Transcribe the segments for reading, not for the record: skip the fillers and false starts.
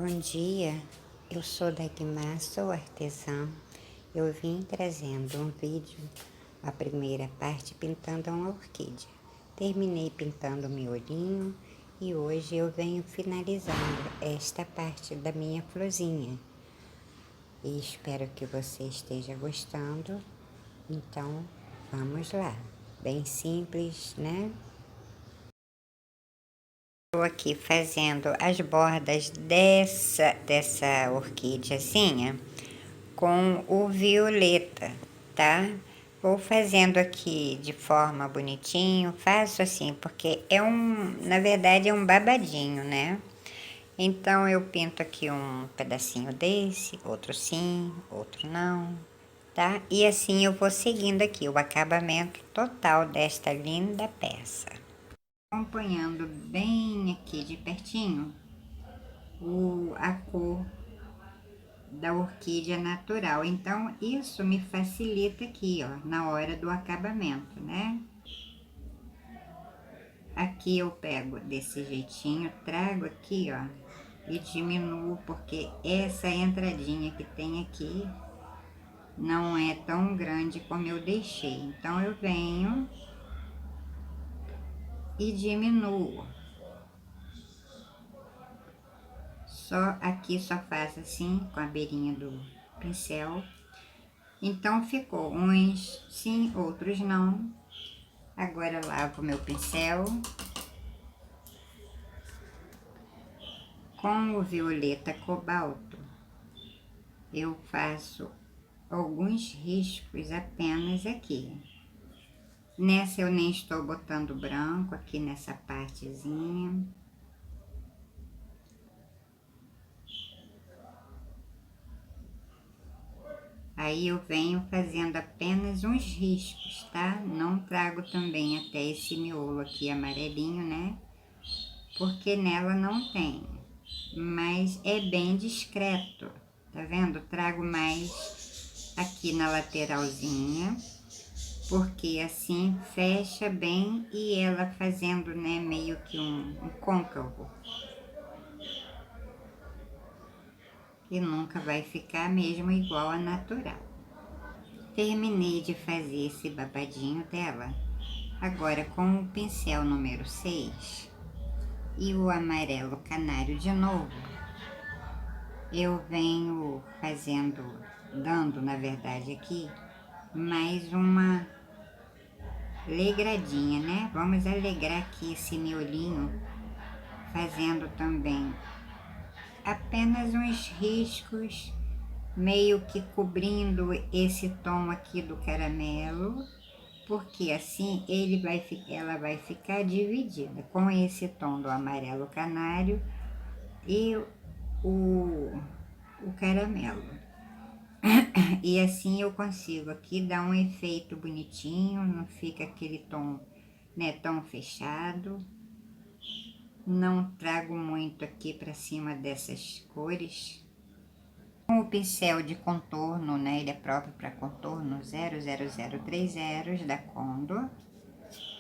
Bom dia, eu sou Dagmar, sou artesã. Eu vim trazendo um vídeo, a primeira parte pintando uma orquídea. Terminei pintando o miolinho e hoje eu venho finalizando esta parte da minha florzinha. E espero que você esteja gostando, então vamos lá. Bem simples, né? Estou aqui fazendo as bordas dessa orquídeazinha com o violeta, tá? Vou fazendo aqui de forma bonitinho, faço assim, porque na verdade é um babadinho, né? Então eu pinto aqui um pedacinho desse, outro sim, outro não, tá? E assim eu vou seguindo aqui o acabamento total desta linda peça. Acompanhando bem aqui de pertinho a cor da orquídea natural. Então, isso me facilita aqui, ó, na hora do acabamento, né? Aqui eu pego desse jeitinho, trago aqui, ó, e diminuo, porque essa entradinha que tem aqui não é tão grande como eu deixei. Então, eu venho e diminuo. Só aqui só faz assim, com a beirinha do pincel. Então, ficou uns sim, outros não. Agora lavo meu pincel com o violeta cobalto. Eu faço alguns riscos apenas aqui. Nessa eu nem estou botando branco aqui nessa partezinha. Aí eu venho fazendo apenas uns riscos, tá? Não trago também até esse miolo aqui amarelinho, né? Porque nela não tem. Mas é bem discreto, tá vendo? Trago mais aqui na lateralzinha, porque assim fecha bem e ela fazendo, né, meio que um côncavo. E nunca vai ficar mesmo igual a natural. Terminei de fazer esse babadinho dela. Agora com o pincel número 6 e o amarelo canário de novo, eu venho fazendo, dando na verdade aqui, mais uma alegradinha, né? Vamos alegrar aqui esse miolinho, fazendo também apenas uns riscos, meio que cobrindo esse tom aqui do caramelo, porque assim ela vai ficar dividida com esse tom do amarelo canário e o caramelo. E assim eu consigo aqui dar um efeito bonitinho, não fica aquele tom, né, tão fechado. Não trago muito aqui para cima dessas cores. Com o pincel de contorno, né, ele é próprio para contorno 00030 da Condor.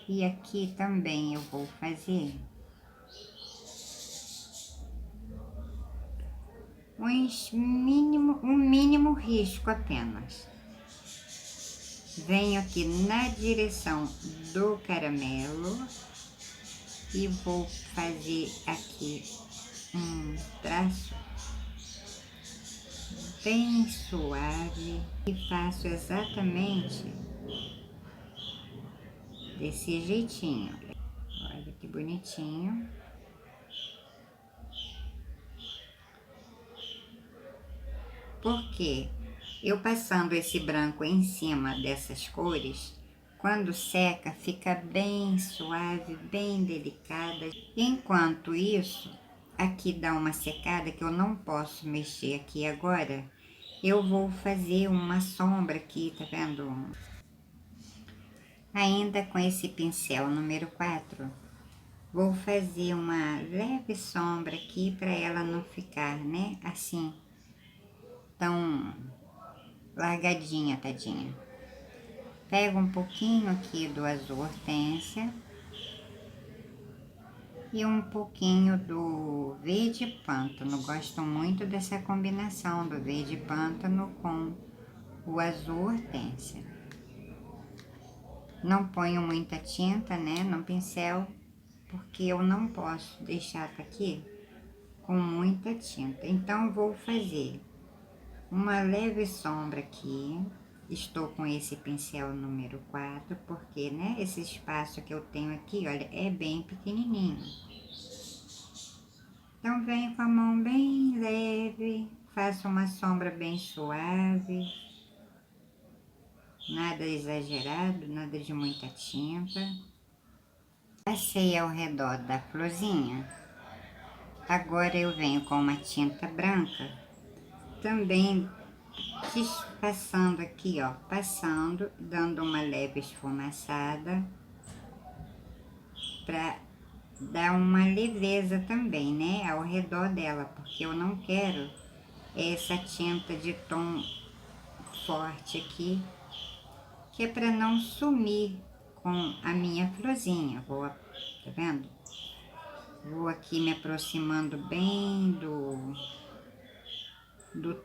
E aqui também eu vou fazer um mínimo risco apenas. Venho aqui na direção do caramelo e vou fazer aqui um traço bem suave e faço exatamente desse jeitinho. Olha que bonitinho. Porque eu passando esse branco em cima dessas cores, quando seca fica bem suave, bem delicada. Enquanto isso, aqui dá uma secada que eu não posso mexer aqui agora. Eu vou fazer uma sombra aqui, tá vendo? Ainda com esse pincel número 4, vou fazer uma leve sombra aqui para ela não ficar, né, assim, tão largadinha, tadinha. Pego um pouquinho aqui do azul hortênsia e um pouquinho do verde pântano. Gosto muito dessa combinação do verde pântano com o azul hortênsia. Não ponho muita tinta, né, no pincel, porque eu não posso deixar aqui com muita tinta. Então, vou fazer uma leve sombra aqui. Estou com esse pincel número 4, porque, né, esse espaço que eu tenho aqui, olha, é bem pequenininho. Então, venho com a mão bem leve, faço uma sombra bem suave. Nada exagerado, nada de muita tinta. Passei ao redor da florzinha. Agora eu venho com uma tinta branca, também passando aqui, ó, passando, dando uma leve esfumaçada, para dar uma leveza também, né, ao redor dela, porque eu não quero essa tinta de tom forte aqui, que é para não sumir com a minha florzinha. Vou, tá vendo? Vou aqui me aproximando bem do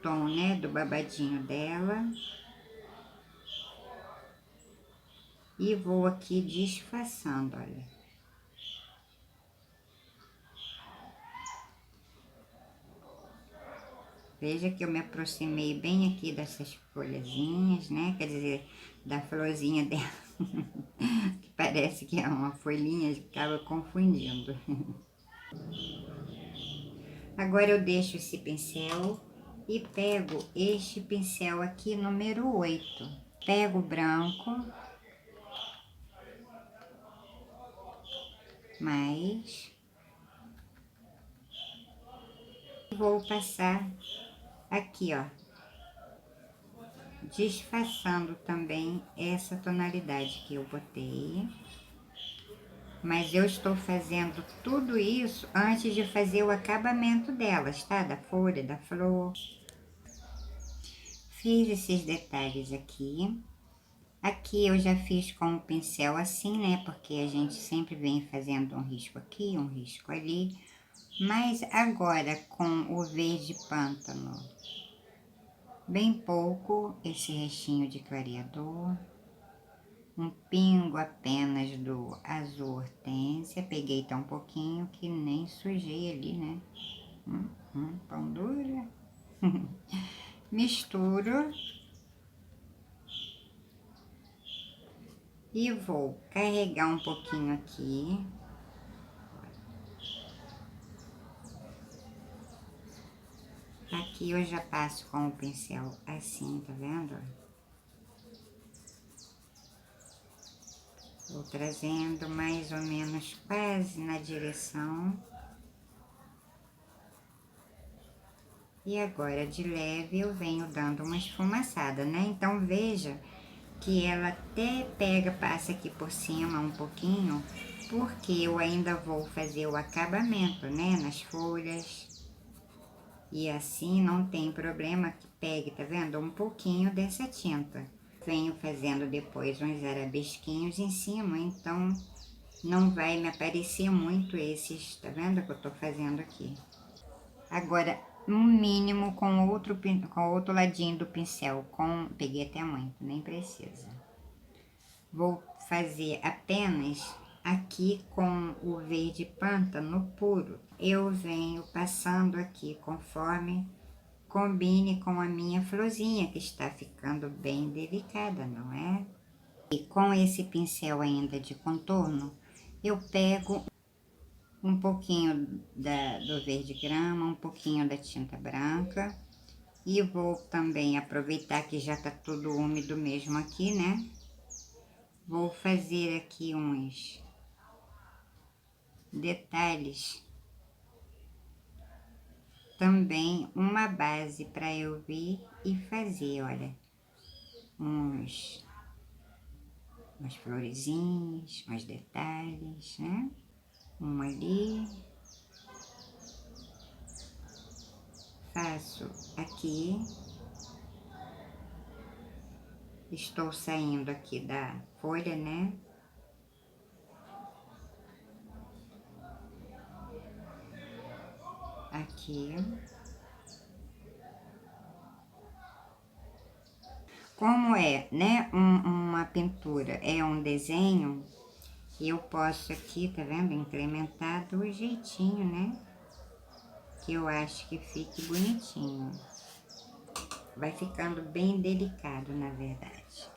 tom, né, do babadinho dela. E vou aqui disfarçando, olha. Veja que eu me aproximei bem aqui dessas folhazinhas, né? Quer dizer, da florzinha dela. Que parece que é uma folhinha, acaba confundindo. Agora eu deixo esse pincel e pego este pincel aqui, número 8. Pego o branco, mais vou passar aqui, ó, disfarçando também essa tonalidade que eu botei. Mas eu estou fazendo tudo isso antes de fazer o acabamento delas, tá? Da folha, da flor. Fiz esses detalhes aqui. Aqui eu já fiz com o pincel assim, né? Porque a gente sempre vem fazendo um risco aqui, um risco ali. Mas agora com o verde pântano, bem pouco esse restinho de clareador. Um pingo apenas do azul hortênsia. Peguei tão pouquinho que nem sujei ali, né? Pão dura. Misturo. E vou carregar um pouquinho aqui. Aqui eu já passo com o pincel assim, tá vendo? Vou trazendo mais ou menos quase na direção. E agora de leve eu venho dando uma esfumaçada, né? Então veja que ela até pega, passa aqui por cima um pouquinho, porque eu ainda vou fazer o acabamento, né? Nas folhas. E assim não tem problema que pegue, tá vendo? Um pouquinho dessa tinta. Venho fazendo depois uns arabesquinhos em cima, então não vai me aparecer muito esses, tá vendo que eu tô fazendo aqui. Agora, no mínimo com outro ladinho do pincel, peguei até muito, nem precisa. Vou fazer apenas aqui com o verde pântano puro. Eu venho passando aqui conforme combine com a minha florzinha, que está ficando bem delicada, não é? E com esse pincel ainda de contorno, eu pego um pouquinho do verde grama, um pouquinho da tinta branca. E vou também aproveitar que já tá tudo úmido mesmo aqui, né? Vou fazer aqui uns detalhes. Também uma base para eu vir e fazer, olha. Umas florezinhas, uns detalhes, né? Um ali. Faço aqui. Estou saindo aqui da folha, né? aqui. Como é, né, uma pintura, é um desenho, eu posso aqui, tá vendo, incrementar do jeitinho, né, que eu acho que fique bonitinho. Vai ficando bem delicado, na verdade.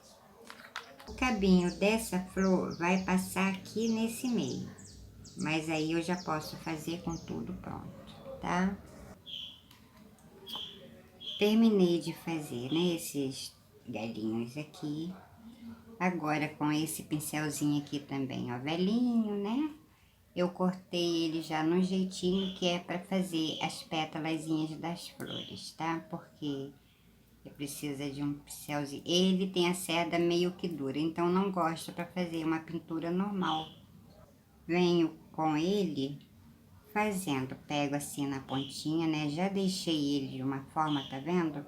O cabinho dessa flor vai passar aqui nesse meio, mas aí eu já posso fazer com tudo pronto, tá? Terminei de fazer, né, esses galinhos aqui. Agora com esse pincelzinho aqui também, ó, velhinho, né? Eu cortei ele já no jeitinho que é para fazer as pétalazinhas das flores, tá? Porque precisa de um pincelzinho. Ele tem a cerda meio que dura, então não gosto para fazer uma pintura normal. Venho com ele fazendo, pego assim na pontinha, né? Já deixei ele de uma forma, tá vendo?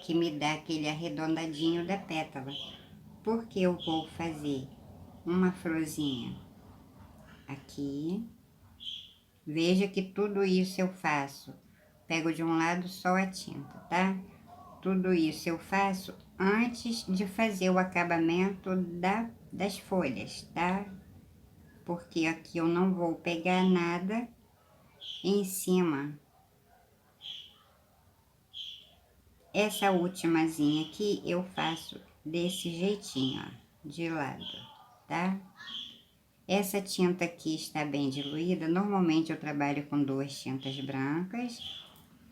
Que me dá aquele arredondadinho da pétala. Porque eu vou fazer uma florzinha aqui. Veja que tudo isso eu faço. Pego de um lado só a tinta, tá? Tudo isso eu faço antes de fazer o acabamento das folhas, tá? Porque aqui eu não vou pegar nada em cima. Essa ultimazinha aqui eu faço desse jeitinho, ó, de lado, tá? Essa tinta aqui está bem diluída. Normalmente eu trabalho com duas tintas brancas,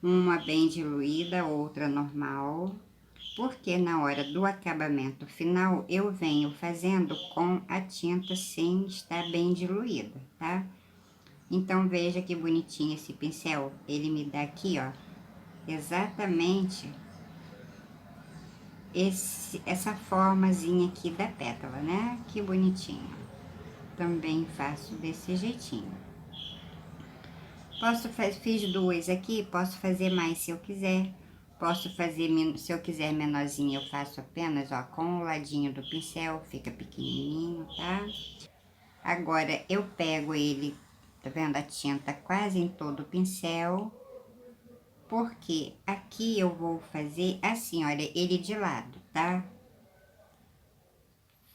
uma bem diluída, outra normal, porque na hora do acabamento final eu venho fazendo com a tinta sem estar bem diluída, tá? Então veja que bonitinho esse pincel, ele me dá aqui, ó, exatamente essa formazinha aqui da pétala, né? Que bonitinho. Também faço desse jeitinho. Fiz duas aqui, posso fazer mais se eu quiser. Posso fazer, se eu quiser menorzinho, eu faço apenas, ó, com o ladinho do pincel, fica pequenininho, tá? Agora, eu pego ele, tá vendo? A tinta quase em todo o pincel. Porque aqui eu vou fazer assim, olha, ele de lado, tá?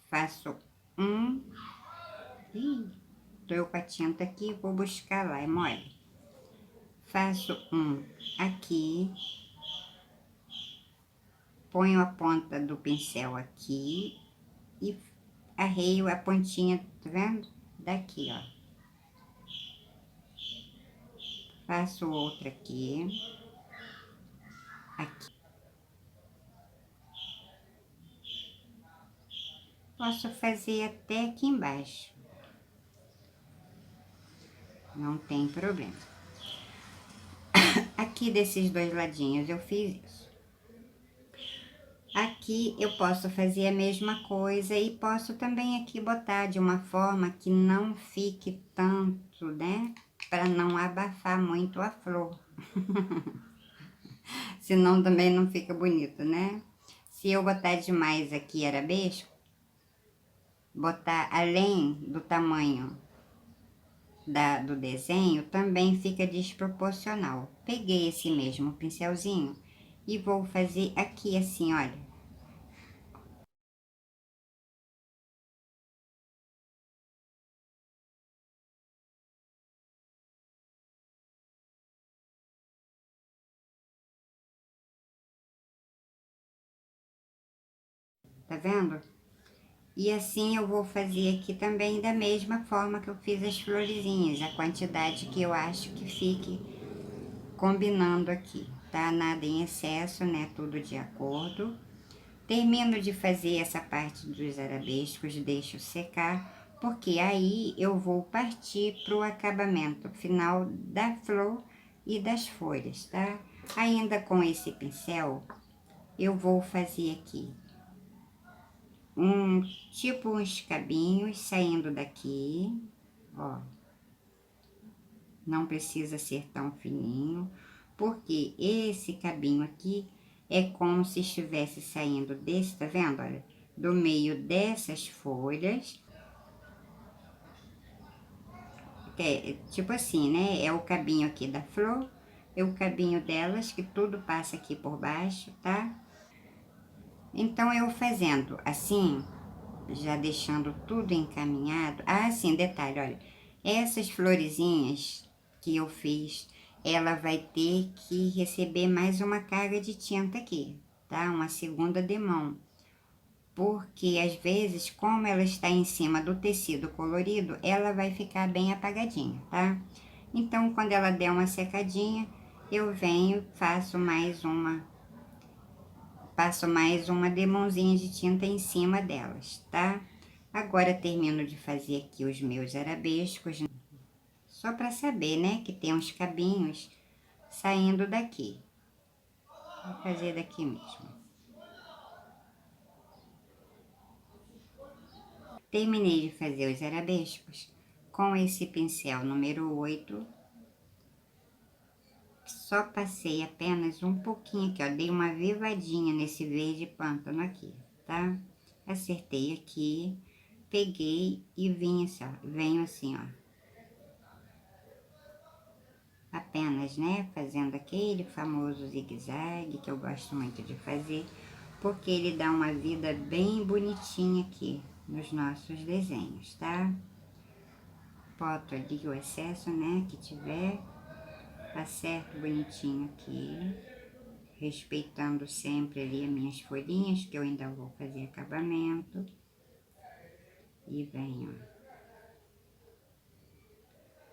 Faço um... Ih, tô eu com a tinta aqui, vou buscar lá, é mole. Faço um aqui, ponho a ponta do pincel aqui e arreio a pontinha, tá vendo? Daqui, ó. Faço outra aqui. Aqui. Posso fazer até aqui embaixo. Não tem problema. Aqui desses dois ladinhos eu fiz isso. Aqui eu posso fazer a mesma coisa e posso também aqui botar de uma forma que não fique tanto, né? Para não abafar muito a flor. Senão também não fica bonito, né? Se eu botar demais aqui arabesco, botar além do tamanho do desenho, também fica desproporcional. Peguei esse mesmo pincelzinho e vou fazer aqui assim, olha. Tá vendo? E assim eu vou fazer aqui também da mesma forma que eu fiz as florezinhas, a quantidade que eu acho que fique combinando aqui, tá? Nada em excesso, né? Tudo de acordo. Termino de fazer essa parte dos arabescos, deixo secar, porque aí eu vou partir pro acabamento final da flor e das folhas, tá? Ainda com esse pincel, eu vou fazer aqui tipo uns cabinhos saindo daqui, ó. Não precisa ser tão fininho, porque esse cabinho aqui é como se estivesse saindo desse, tá vendo? Olha, do meio dessas folhas. É, tipo assim, né? É o cabinho aqui da flor o cabinho delas, que tudo passa aqui por baixo, tá? Então, eu fazendo assim, já deixando tudo encaminhado. Ah, sim, detalhe, olha. Essas florezinhas que eu fiz, ela vai ter que receber mais uma carga de tinta aqui, tá? Uma segunda demão. Porque às vezes, como ela está em cima do tecido colorido, ela vai ficar bem apagadinha, tá? Então, quando ela der uma secadinha, eu venho, passo mais uma demãozinha de tinta em cima delas, tá? Agora termino de fazer aqui os meus arabescos, só para saber, né, que tem uns cabinhos saindo daqui. Vou fazer daqui mesmo. Terminei de fazer os arabescos com esse pincel número 8. Só passei apenas um pouquinho aqui, ó, dei uma avivadinha nesse verde pântano aqui, tá? Acertei aqui, peguei e vim assim, ó, venho assim, ó. Apenas, né, fazendo aquele famoso zigue-zague que eu gosto muito de fazer, porque ele dá uma vida bem bonitinha aqui nos nossos desenhos, tá? Boto ali o excesso, né, que tiver, acerto bonitinho aqui, respeitando sempre ali as minhas folhinhas, que eu ainda vou fazer acabamento. E venho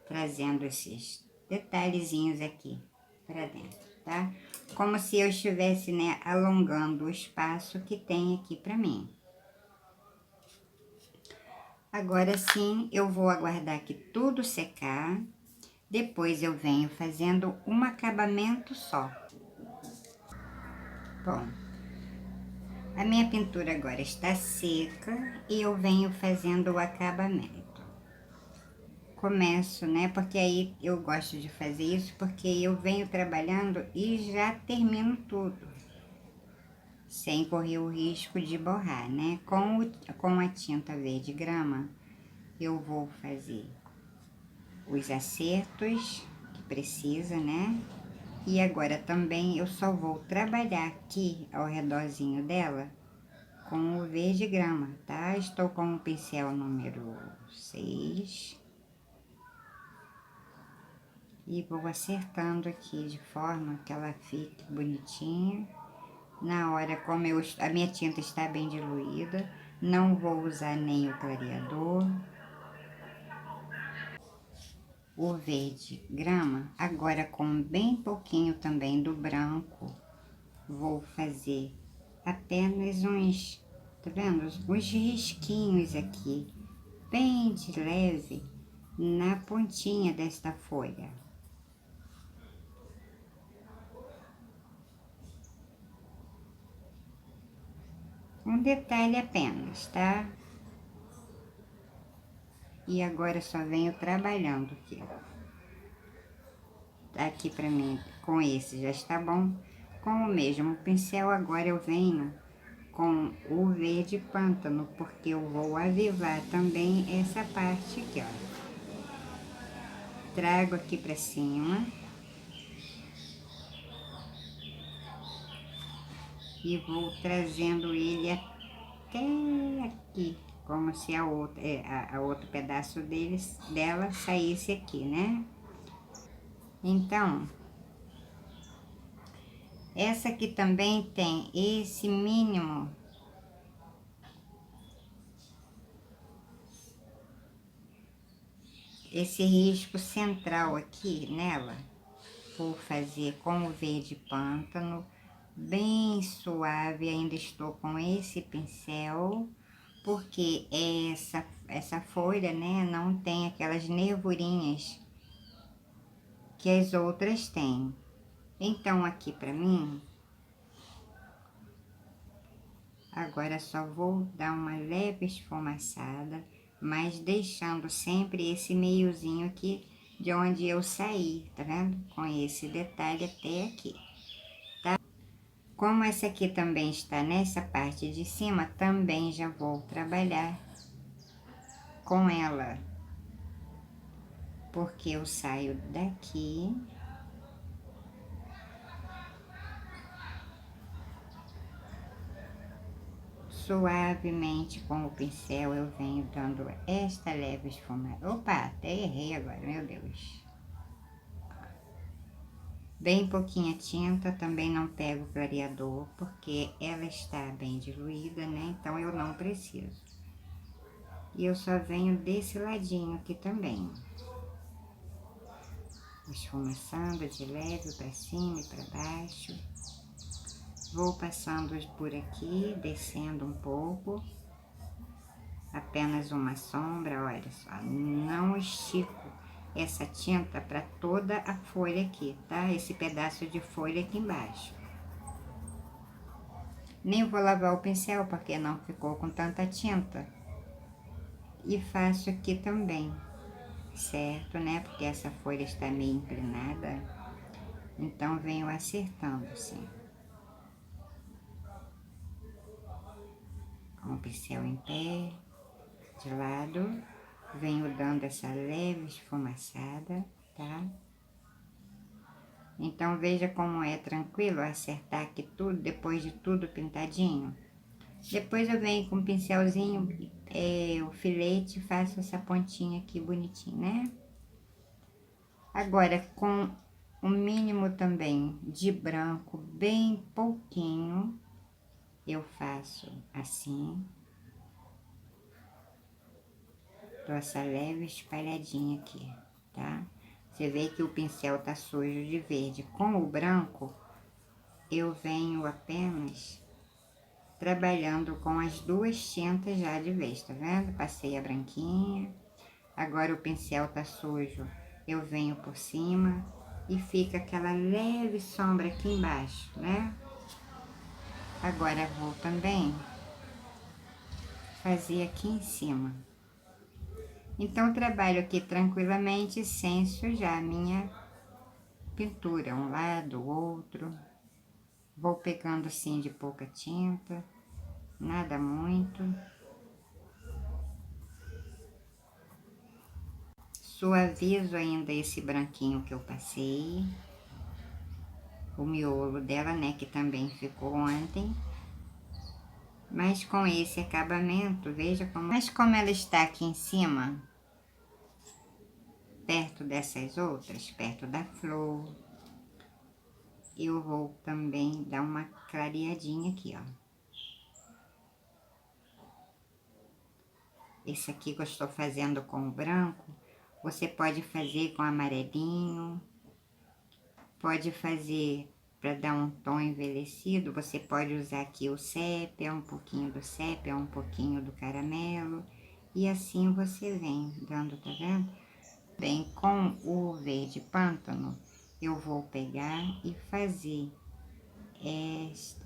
trazendo esses detalhezinhos aqui pra dentro, tá? Como se eu estivesse, né, alongando o espaço que tem aqui pra mim. Agora sim, eu vou aguardar que tudo secar. Depois eu venho fazendo um acabamento só. Bom, a minha pintura agora está seca e eu venho fazendo o acabamento. Começo, né, porque aí eu gosto de fazer isso, porque eu venho trabalhando e já termino tudo, sem correr o risco de borrar, né? Com a tinta verde grama, eu vou fazer os acertos que precisa, né? E agora também eu só vou trabalhar aqui ao redorzinho dela com o verde grama, tá? Estou com o pincel número 6 e vou acertando aqui de forma que ela fique bonitinha. Na hora, como a minha tinta está bem diluída, não vou usar nem o clareador. O verde grama, agora com bem pouquinho também do branco, vou fazer apenas uns, tá vendo? Uns risquinhos aqui, bem de leve, na pontinha desta folha. Um detalhe apenas, tá? E agora só venho trabalhando aqui. Aqui pra mim, com esse já está bom. Com o mesmo pincel, agora eu venho com o verde pântano, porque eu vou avivar também essa parte aqui, ó. Trago aqui pra cima. E vou trazendo ele até aqui, como se a outro pedaço dela saísse aqui, né? Então, essa aqui também tem esse mínimo, esse risco central aqui nela. Vou fazer com o verde pântano, bem suave, ainda estou com esse pincel, porque essa folha, né, não tem aquelas nervurinhas que as outras têm. Então, aqui pra mim, agora só vou dar uma leve esfumaçada, mas deixando sempre esse meiozinho aqui de onde eu saí, tá vendo? Com esse detalhe até aqui, tá? Como essa aqui também está nessa parte de cima, também já vou trabalhar com ela. Porque eu saio daqui suavemente com o pincel eu venho dando esta leve esfumada. Opa, até errei agora, meu Deus. Bem pouquinha tinta, também não pego clareador, porque ela está bem diluída, né? Então eu não preciso. E eu só venho desse ladinho aqui também. Esfumaçando de leve para cima e para baixo. Vou passando por aqui, descendo um pouco. Apenas uma sombra, olha só. Não estico essa tinta para toda a folha aqui, tá? Esse pedaço de folha aqui embaixo. Nem vou lavar o pincel, porque não ficou com tanta tinta. E faço aqui também, certo, né? Porque essa folha está meio inclinada. Então, venho acertando assim. Com o pincel em pé, de lado. Venho dando essa leve esfumaçada, tá? Então, veja como é tranquilo acertar aqui tudo, depois de tudo pintadinho. Depois eu venho com o pincelzinho, o filete, faço essa pontinha aqui bonitinha, né? Agora, com o mínimo também de branco, bem pouquinho, eu faço assim. Dou essa leve espalhadinha aqui, tá? Você vê que o pincel tá sujo de verde. Com o branco, eu venho apenas trabalhando com as duas tintas já de vez, tá vendo? Passei a branquinha, agora o pincel tá sujo, eu venho por cima e fica aquela leve sombra aqui embaixo, né? Agora vou também fazer aqui em cima. Então, trabalho aqui tranquilamente, sem sujar a minha pintura, um lado, outro. Vou pegando assim de pouca tinta, nada muito. Suavizo ainda esse branquinho que eu passei. O miolo dela, né, que também ficou ontem. Mas com esse acabamento, veja como... Mas como ela está aqui em cima, perto dessas outras, perto da flor, eu vou também dar uma clareadinha aqui, ó. Esse aqui que eu estou fazendo com o branco, você pode fazer com amarelinho, pode fazer para dar um tom envelhecido, você pode usar aqui o sépia, um pouquinho do sépia, um pouquinho do caramelo, e assim você vem dando, tá vendo? Bem, com o verde pântano, eu vou pegar e fazer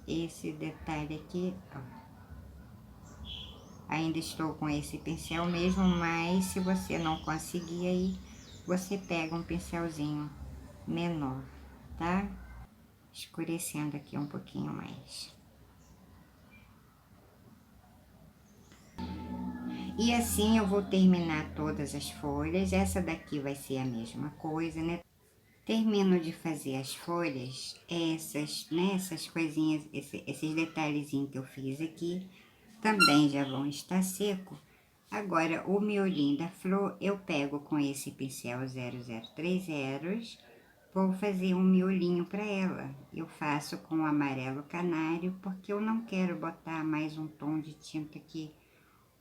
esse detalhe aqui, ó. Ainda estou com esse pincel mesmo, mas se você não conseguir aí, você pega um pincelzinho menor, tá? Escurecendo aqui um pouquinho mais. E assim eu vou terminar todas as folhas. Essa daqui vai ser a mesma coisa, né? Termino de fazer as folhas, essas, né? Essas coisinhas, esses detalhezinhos que eu fiz aqui, também já vão estar seco. Agora, o miolinho da flor, eu pego com esse pincel 0030, vou fazer um miolinho para ela. Eu faço com o amarelo canário, porque eu não quero botar mais um tom de tinta aqui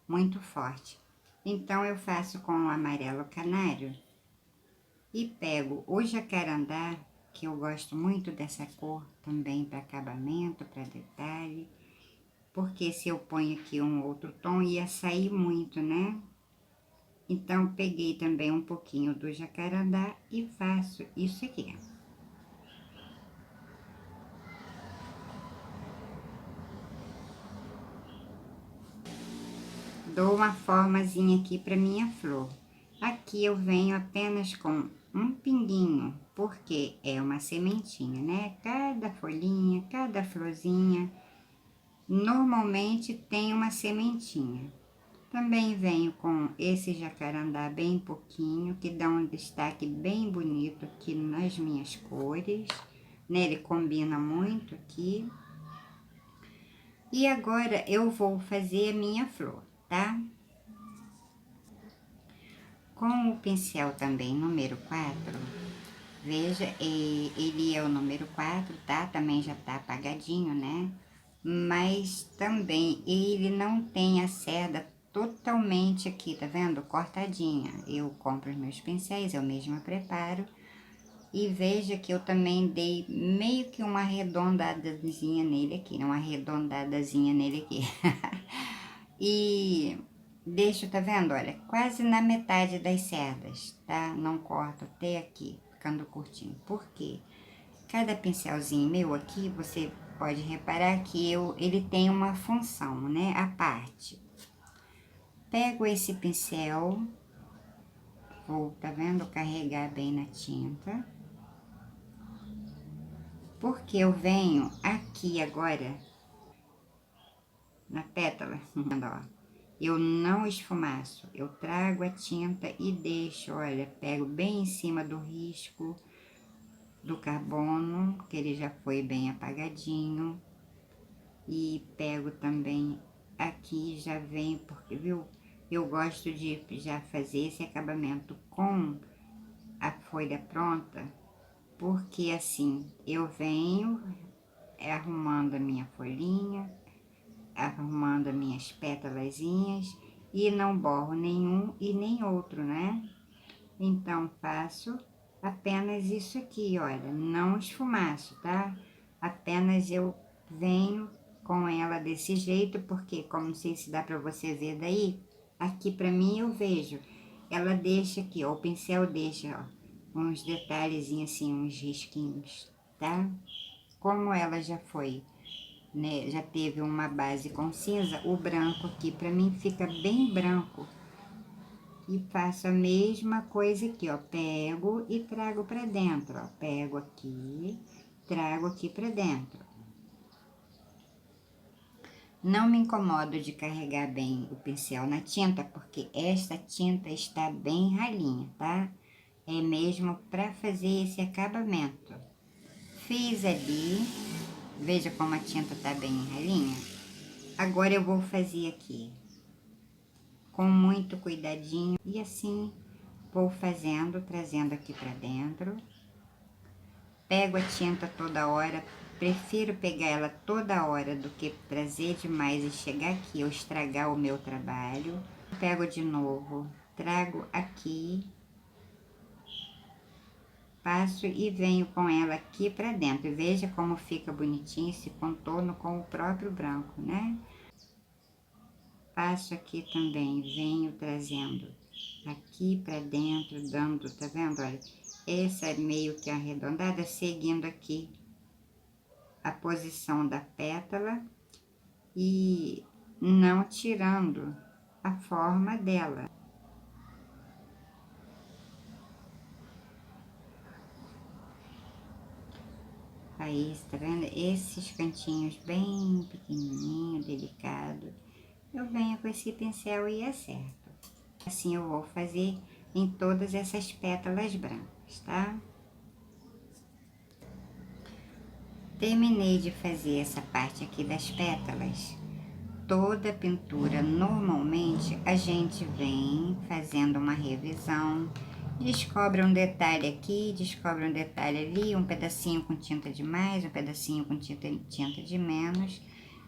muito forte. Então, eu faço com o amarelo canário e pego o jacarandá, que eu gosto muito dessa cor também para acabamento, para detalhe. Porque se eu ponho aqui um outro tom, ia sair muito, né? Então, peguei também um pouquinho do jacarandá e faço isso aqui. Dou uma formazinha aqui para minha flor. Aqui eu venho apenas com um pinguinho, porque é uma sementinha, né? Cada folhinha, cada florzinha, normalmente tem uma sementinha. Também venho com esse jacarandá bem pouquinho, que dá um destaque bem bonito aqui nas minhas cores, né? Ele combina muito aqui. E agora eu vou fazer a minha flor, tá? Com o pincel também número 4, veja, ele é o número 4, tá? Também já tá apagadinho, né? Mas também ele não tem a cerda totalmente aqui, tá vendo? Cortadinha. Eu compro os meus pincéis, eu mesma preparo. E veja que eu também dei meio que uma arredondadazinha nele aqui, uma arredondadazinha nele aqui. E deixo, tá vendo? Olha, quase na metade das cerdas, tá? Não corto até aqui, ficando curtinho. Por quê? Cada pincelzinho meu aqui, você pode reparar que ele tem uma função, né? A parte. Pego esse pincel, vou, tá vendo? Carregar bem na tinta. Porque eu venho aqui agora, na pétala, ó. Eu não esfumaço, eu trago a tinta e deixo, olha, pego bem em cima do risco do carbono, que ele já foi bem apagadinho. E pego também aqui, já vem, porque, viu, eu gosto de já fazer esse acabamento com a folha pronta, porque assim, eu venho arrumando a minha folhinha, arrumando as minhas pétalazinhas e não borro nenhum e nem outro, né? Então, faço apenas isso aqui, olha, não esfumaço, tá? Apenas eu venho com ela desse jeito, porque, como não sei se dá pra você ver daí, aqui pra mim eu vejo, ela deixa aqui, ó, o pincel deixa, ó, uns detalhezinhos assim, uns risquinhos, tá? Como ela já foi, né, já teve uma base com cinza, o branco aqui pra mim fica bem branco. E faço a mesma coisa aqui, ó, pego e trago pra dentro, ó, pego aqui, trago aqui pra dentro. Não me incomodo de carregar bem o pincel na tinta, porque esta tinta está bem ralinha, tá? É mesmo pra fazer esse acabamento. Fiz ali, veja como a tinta tá bem ralinha. Agora eu vou fazer aqui, com muito cuidadinho, e assim vou fazendo, trazendo aqui pra dentro. Pego a tinta toda hora, prefiro pegar ela toda hora do que trazer demais e chegar aqui ou estragar o meu trabalho. Pego de novo, trago aqui, passo e venho com ela aqui pra dentro. E veja como fica bonitinho esse contorno com o próprio branco, né? Passo aqui também, venho trazendo aqui pra dentro, dando, tá vendo? Olha, essa é meio que arredondada, seguindo aqui a posição da pétala e não tirando a forma dela. Aí, tá vendo? Esses cantinhos bem pequenininho, delicado, eu venho com esse pincel e acerto. Assim eu vou fazer em todas essas pétalas brancas, tá? Terminei de fazer essa parte aqui das pétalas. Toda pintura, normalmente, a gente vem fazendo uma revisão, descobre um detalhe aqui, descobre um detalhe ali, um pedacinho com tinta de mais, um pedacinho com tinta de menos,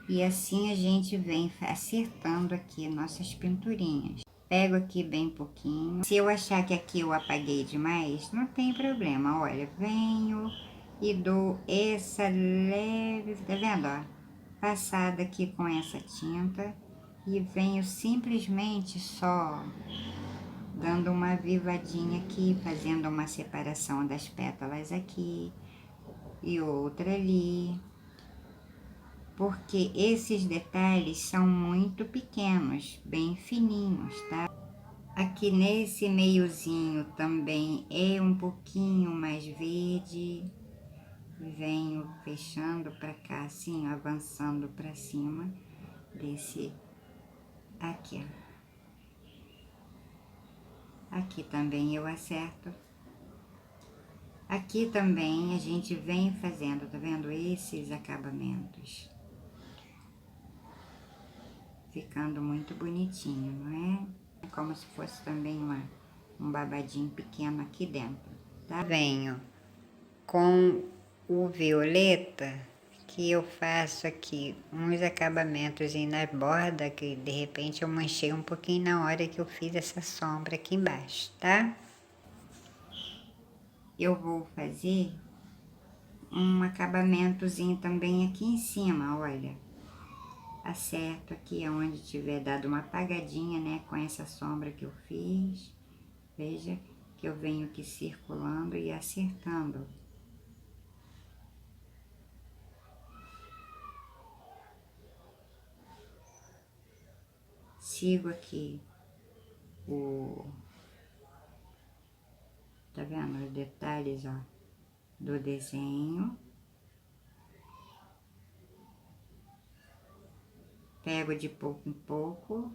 e assim a gente vem acertando aqui nossas pinturinhas. Pego aqui bem pouquinho. Se eu achar que aqui eu apaguei demais, não tem problema. Olha, venho e dou essa leve, tá vendo, ó? Passada aqui com essa tinta e venho simplesmente só dando uma avivadinha aqui, fazendo uma separação das pétalas aqui e outra ali, porque esses detalhes são muito pequenos, bem fininhos, tá? Aqui nesse meiozinho também é um pouquinho mais verde, venho fechando pra cá assim, avançando pra cima desse aqui, ó. Aqui também eu acerto. Aqui também a gente vem fazendo, tá vendo? Esses acabamentos. ficando muito bonitinho, não é? É como se fosse também um babadinho pequeno aqui dentro, tá? Venho com o violeta, que eu faço aqui uns acabamentos na borda, que de repente eu manchei um pouquinho na hora que eu fiz essa sombra aqui embaixo, tá? Eu vou fazer um acabamentozinho também aqui em cima, olha. Acerto aqui onde tiver dado uma apagadinha, né, com essa sombra que eu fiz. Veja que eu venho aqui circulando e acertando. Sigo aqui tá vendo os detalhes, ó, do desenho. Pego de pouco em pouco.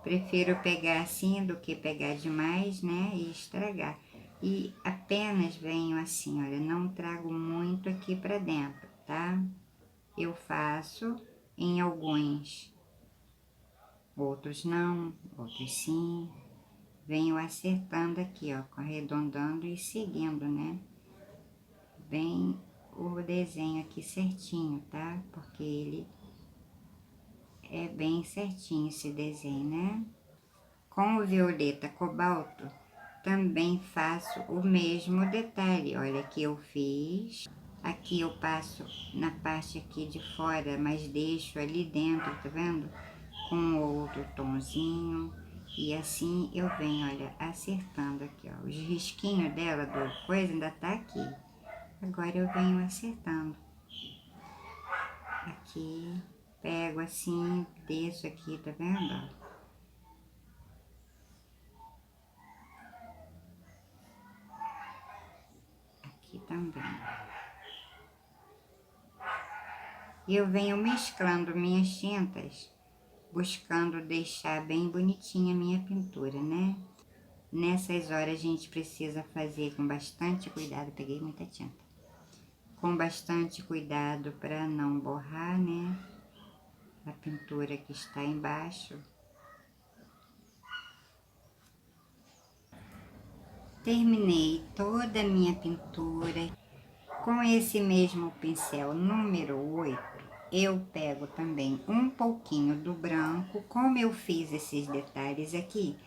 Prefiro pegar assim do que pegar demais, né, e estragar. E apenas venho assim, olha, não trago muito aqui pra dentro, tá? Eu faço em alguns, outros não, outros sim. Venho acertando aqui, ó, arredondando e seguindo, né? Bem o desenho aqui certinho, tá? Porque ele é bem certinho esse desenho, né? Com o violeta cobalto, também faço o mesmo detalhe. Olha, aqui eu fiz. Aqui eu passo na parte aqui de fora, mas deixo ali dentro, tá vendo? Com outro tonzinho. E assim eu venho, olha, acertando aqui, ó. Os risquinhos dela, do coisa, ainda tá aqui. Agora eu venho acertando. Aqui, pego assim, desço aqui, tá vendo? Aqui também. E eu venho mesclando minhas tintas, buscando deixar bem bonitinha a minha pintura, né? Nessas horas a gente precisa fazer com bastante cuidado, peguei muita tinta. Com bastante cuidado para não borrar, né? A pintura que está embaixo. Terminei toda a minha pintura. Com esse mesmo pincel número 8, eu pego também um pouquinho do branco. Como eu fiz esses detalhes aqui,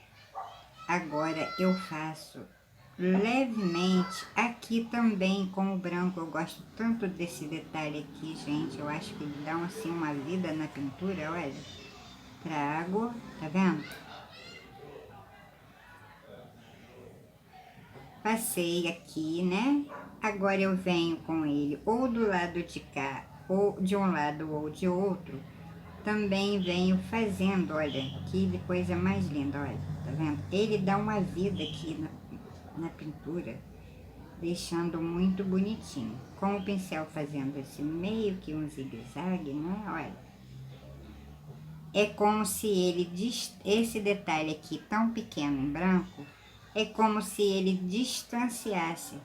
agora eu faço levemente aqui também com o branco. Eu gosto tanto desse detalhe aqui, gente. Eu acho que ele dá assim uma vida na pintura, olha. Trago, tá vendo? Passei aqui, né? Agora eu venho com ele ou do lado de cá, ou de um lado ou de outro. Também venho fazendo, olha, que coisa mais linda, olha, tá vendo? Ele dá uma vida aqui na pintura, deixando muito bonitinho. Com o pincel fazendo esse meio que um zigue-zague, né? Olha. É como se ele, esse detalhe aqui tão pequeno em branco, é como se ele distanciasse,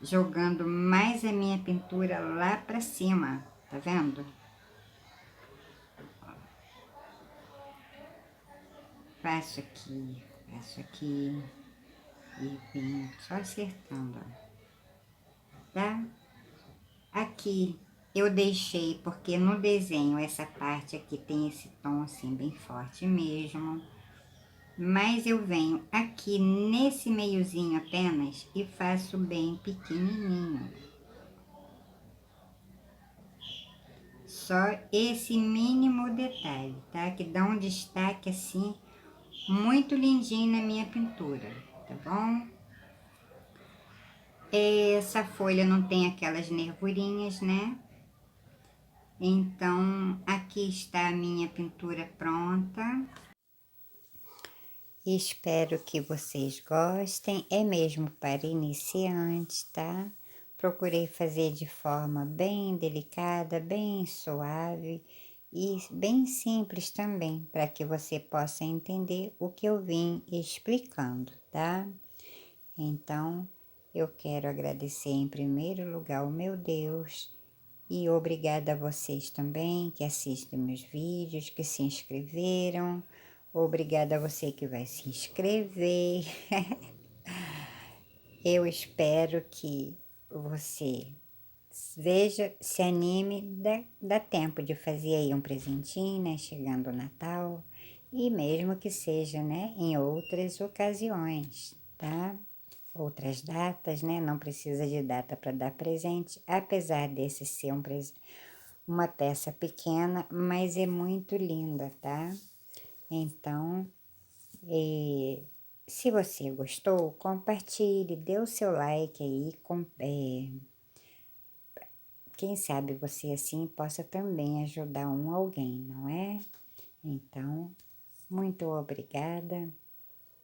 jogando mais a minha pintura lá pra cima, tá vendo? Faço aqui e venho só acertando, ó, tá? Aqui eu deixei, porque no desenho essa parte aqui tem esse tom assim bem forte mesmo. Mas eu venho aqui nesse meiozinho apenas e faço bem pequenininho. Só esse mínimo detalhe, tá? Que dá um destaque assim, muito lindinho na minha pintura, tá bom? Essa folha não tem aquelas nervurinhas, né? Então, aqui está a minha pintura pronta. Espero que vocês gostem, é mesmo para iniciantes, tá? Procurei fazer de forma bem delicada, bem suave e bem simples também, para que você possa entender o que eu vim explicando, tá? Então, eu quero agradecer em primeiro lugar ao meu Deus E obrigada a vocês também que assistem meus vídeos, que se inscreveram. Obrigada a você que vai se inscrever. Eu espero que você veja, se anime, dá tempo de fazer aí um presentinho, né? Chegando o Natal. E mesmo que seja, né? Em outras ocasiões, tá? Outras datas, né? Não precisa de data para dar presente, apesar desse ser uma peça pequena, mas é muito linda, tá? Então, se você gostou, compartilhe, dê o seu like aí, quem sabe você assim possa também ajudar alguém, não é? Então, muito obrigada,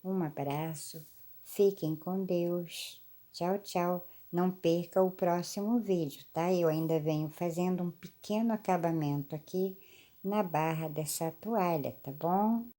um abraço, fiquem com Deus, tchau, tchau. Não perca o próximo vídeo, tá? Eu ainda venho fazendo um pequeno acabamento aqui na barra dessa toalha, tá bom?